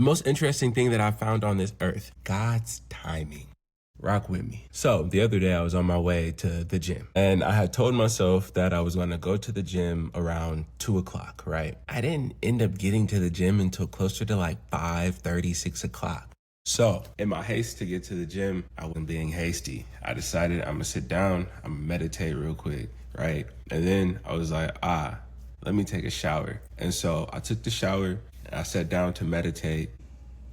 most interesting thing that I found on this earth, God's timing. Rock with me. So the other day I was on my way to the gym and I had told myself that I was going to go to the gym around 2 o'clock, right? I didn't end up getting to the gym until closer to like 5:30, 6 o'clock. So in my haste to get to the gym, I wasn't being hasty. I decided I'm gonna sit down, I'm gonna meditate real quick, right? And then I was like, let me take a shower. And so I took the shower and I sat down to meditate.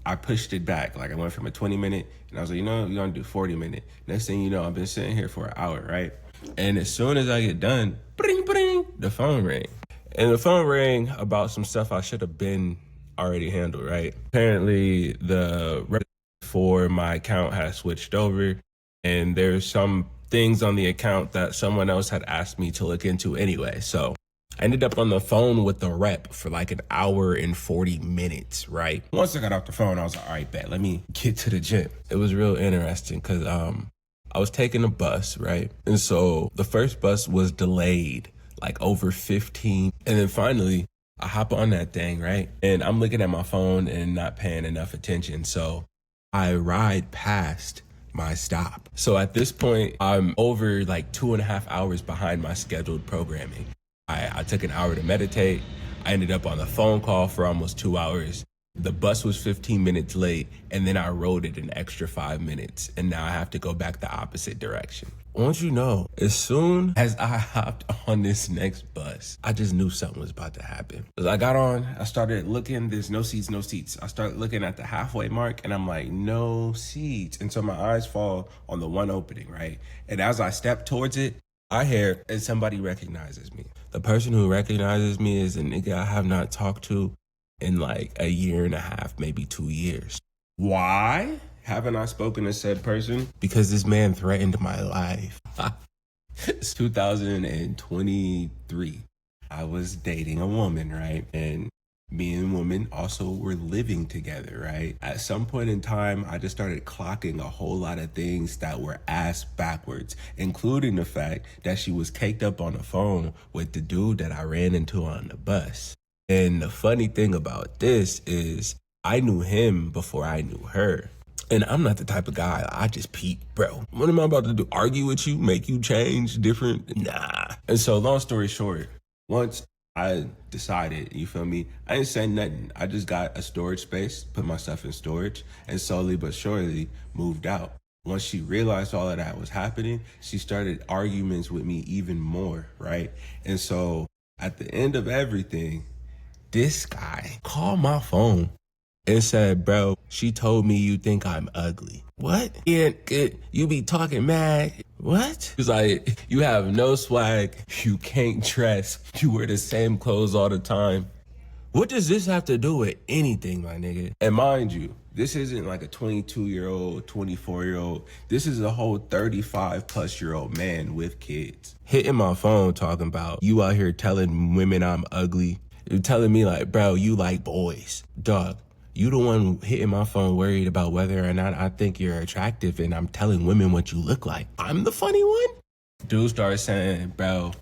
I pushed it back. Like I went from a 20-minute and I was like, you know, we're gonna do 40-minute. Next thing you know, I've been sitting here for an hour, right? And as soon as I get done, bring, bring, the phone rang. And the phone rang about some stuff I should have been already handled, right? Apparently the rep for my account has switched over and there's some things on the account that someone else had asked me to look into anyway. So I ended up on the phone with the rep for like an hour and 40 minutes, right? Once I got off the phone, I was like, all right, bet, let me get to the gym. It was real interesting because I was taking a bus, right? And so the first bus was delayed like over 15. And then finally, I hop on that thing, right? And I'm looking at my phone and not paying enough attention. So I ride past my stop. So at this point, I'm over like 2.5 hours behind my scheduled programming. I took an hour to meditate. I ended up on the phone call for almost 2 hours. The bus was 15 minutes late, and then I rode it an extra 5 minutes, and now I have to go back the opposite direction. Won't you know, as soon as I hopped on this next bus, I just knew something was about to happen. As I got on, I started looking, there's no seats, no seats. I started looking at the halfway mark, and I'm like, no seats. And so my eyes fall on the one opening, right? And as I step towards it, I hear, and somebody recognizes me. The person who recognizes me is a nigga I have not talked to in like 1.5 years, maybe 2 years. Why haven't I spoken to said person? Because this man threatened my life. It's 2023. I was dating a woman, right? And me and woman also were living together, right? At some point in time, I just started clocking a whole lot of things that were ass backwards, including the fact that she was caked up on the phone with the dude that I ran into on the bus. And the funny thing about this is I knew him before I knew her. And I'm not the type of guy, I just peep, bro. What am I about to do? Argue with you? Make you change different? Nah. And so long story short, once I decided, you feel me? I didn't say nothing. I just got a storage space, put my stuff in storage, and slowly but surely moved out. Once she realized all of that was happening, she started arguments with me even more, right? And so at the end of everything, this guy called my phone and said, bro, she told me you think I'm ugly. What? Yeah, you be talking mad. What? He's like, you have no swag, you can't dress, you wear the same clothes all the time. What does this have to do with anything, my nigga? And mind you, this isn't like a 22-year-old, 24-year-old. This is a whole 35-plus-year-old man with kids. Hitting my phone talking about, you out here telling women I'm ugly. You're telling me like, bro, you like boys. Dog, you the one hitting my phone worried about whether or not I think you're attractive and I'm telling women what you look like. I'm the funny one? Dude started saying, bro,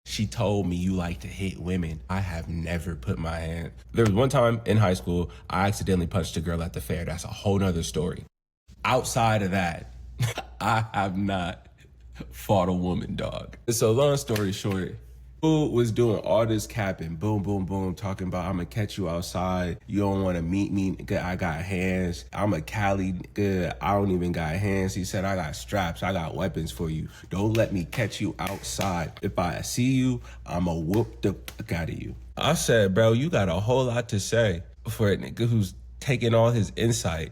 she told me you like to hit women. I have never put my hand. There was one time in high school, I accidentally punched a girl at the fair. That's a whole nother story. Outside of that, I have not fought a woman, dog. So long story short, who was doing all this capping, boom, boom, boom, talking about I'm gonna catch you outside. You don't wanna meet me, nigga, I got hands. I'm a Cali, nigga, I don't even got hands. He said, I got straps, I got weapons for you. Don't let me catch you outside. If I see you, I'ma whoop the fuck out of you. I said, bro, you got a whole lot to say for a nigga who's taking all his insight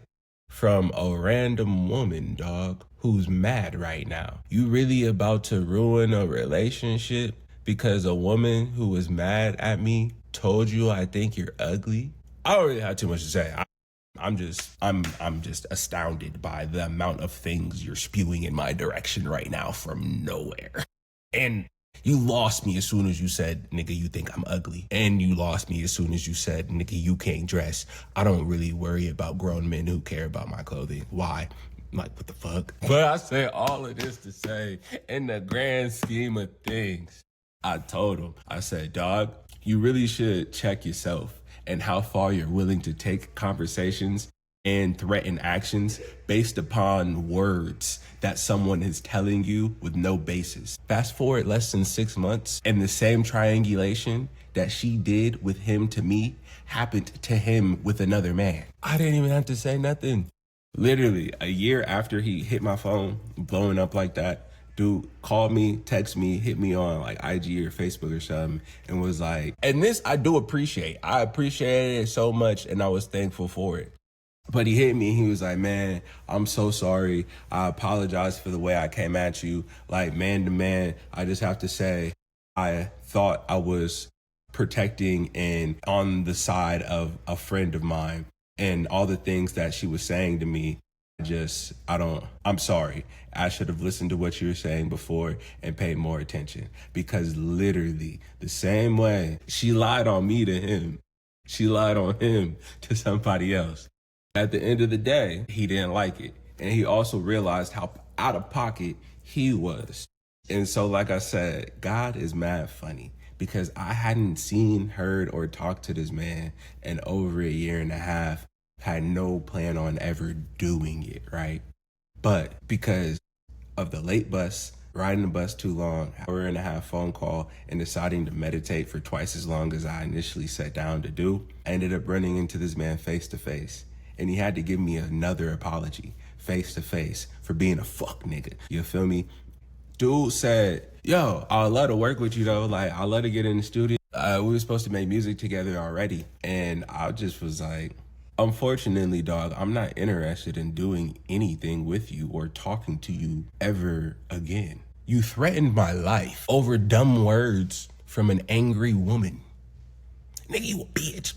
from a random woman, dog, who's mad right now. You really about to ruin a relationship because a woman who was mad at me told you I think you're ugly? I don't really have too much to say. I'm just astounded by the amount of things you're spewing in my direction right now from nowhere. And you lost me as soon as you said, nigga, you think I'm ugly. And you lost me as soon as you said, nigga, you can't dress. I don't really worry about grown men who care about my clothing. Why? Like, what the fuck? But I say all of this to say, in the grand scheme of things, I told him, I said, dog, you really should check yourself and how far you're willing to take conversations and threaten actions based upon words that someone is telling you with no basis. Fast forward less than 6 months, and the same triangulation that she did with him to me happened to him with another man. I didn't even have to say nothing. Literally, a year after he hit my phone, blowing up like that, dude called me, text me, hit me on like IG or Facebook or something, and was like, and this I do appreciate. I appreciated it so much, and I was thankful for it. But he hit me, he was like, man, I'm so sorry. I apologize for the way I came at you. Like, man to man, I just have to say, I thought I was protecting and on the side of a friend of mine, and all the things that she was saying to me, I'm sorry. I should have listened to what you were saying before and paid more attention, because literally the same way she lied on me to him, she lied on him to somebody else. At the end of the day, he didn't like it. And he also realized how out of pocket he was. And so, like I said, God is mad funny, because I hadn't seen, heard, or talked to this man in over a year and a half, had no plan on ever doing it, right? But because of the late bus, riding the bus too long, hour and a half phone call, and deciding to meditate for twice as long as I initially sat down to do, I ended up running into this man face to face. And he had to give me another apology face to face for being a fuck nigga. You feel me? Dude said, yo, I'd love to work with you though. Like, I'd love to get in the studio. We were supposed to make music together already. And I just was like, unfortunately, dog, I'm not interested in doing anything with you or talking to you ever again. You threatened my life over dumb words from an angry woman. Nigga, you a bitch.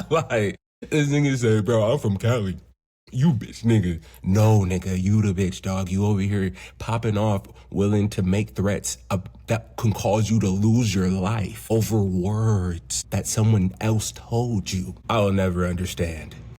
Like, this nigga said, bro, I'm from Cali. You bitch, nigga. No, nigga, you the bitch, dog. You over here popping off, willing to make threats that can cause you to lose your life over words that someone else told you. I'll never understand.